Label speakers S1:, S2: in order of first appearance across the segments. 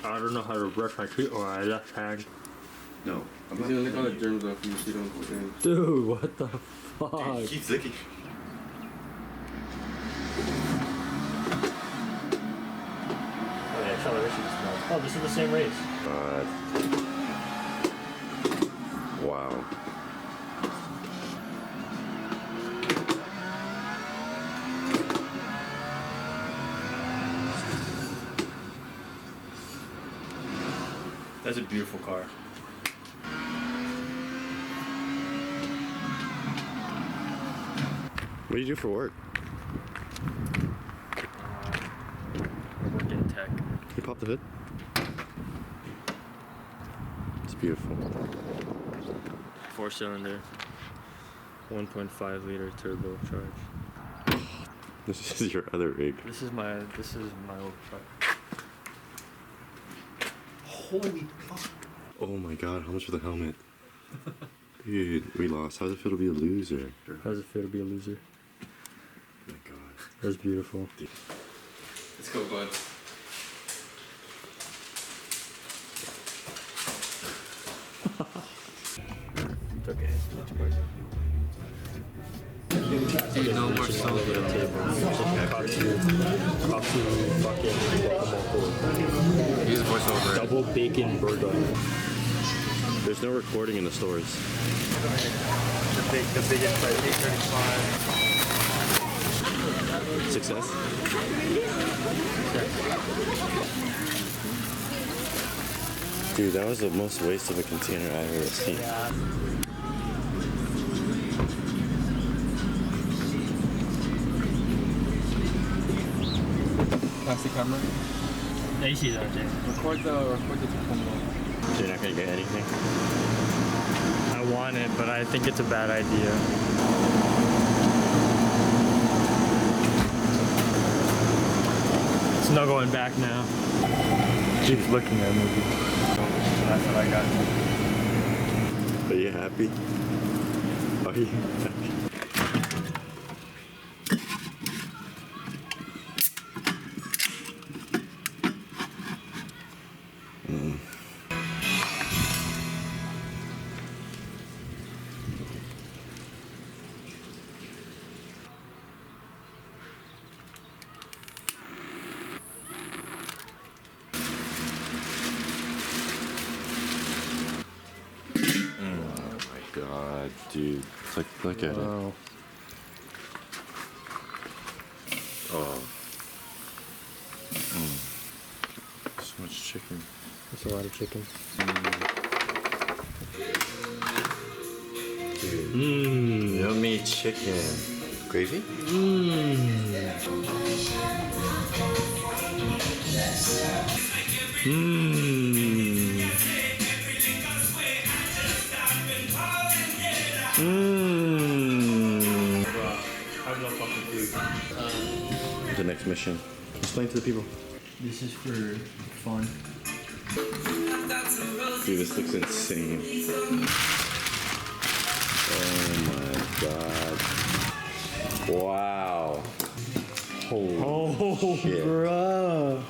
S1: I don't know how to brush my teeth with my left hand.
S2: No.
S3: He's gonna lick all the germs off you so you don't go in.
S1: Dude, what the fuck?
S2: He keeps licking.
S1: Oh yeah, acceleration smells. Oh, this is the same race.
S2: Wow.
S1: That's a beautiful car.
S2: What do you do for work?
S1: I work in tech.
S2: You pop the hood? It's beautiful.
S1: 4-cylinder, 1.5 liter turbo charge.
S2: This is your other rig.
S1: This is my old truck.
S2: Holy fuck. Oh my god, how much for the helmet? Dude, we lost. How does it feel to be a loser?
S1: How does it feel to be a loser?
S2: Oh my god.
S1: That's beautiful.
S3: Let's go, bud.
S1: It's okay. It's good.
S3: No more salt. Use a voiceover.
S1: Double bacon burger.
S2: There's no recording in the stores.
S1: The biggest price, $8.35.
S2: Success? Dude, that was the most waste of a container I've ever seen.
S3: Pass the camera. Record the combo.
S2: So you're not gonna get anything?
S1: I want it, but I think it's a bad idea. It's no going back now. Keeps looking at me. That's what I got.
S2: Are you happy? Are you happy? God, dude. It's like, look at it.
S1: Wow.
S2: Oh. So much chicken.
S1: That's a lot of chicken.
S2: Dude. Yummy chicken. Gravy? The next mission. Explain to the people.
S1: This is for fun.
S2: Dude, this looks insane. Oh my god. Wow. Holy shit.
S1: Bruh.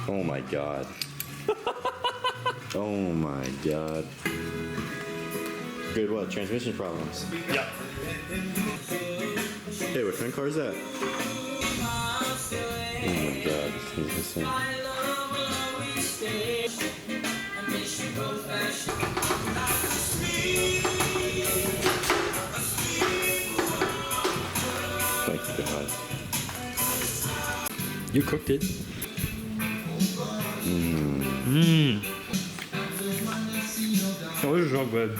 S2: Oh my god. Oh my god. Good what? Transmission problems?
S1: Yeah.
S2: Hey, what kind of car is that? Oh my god, this thing's insane. Thank God.
S1: You cooked it. Oh, this is so good.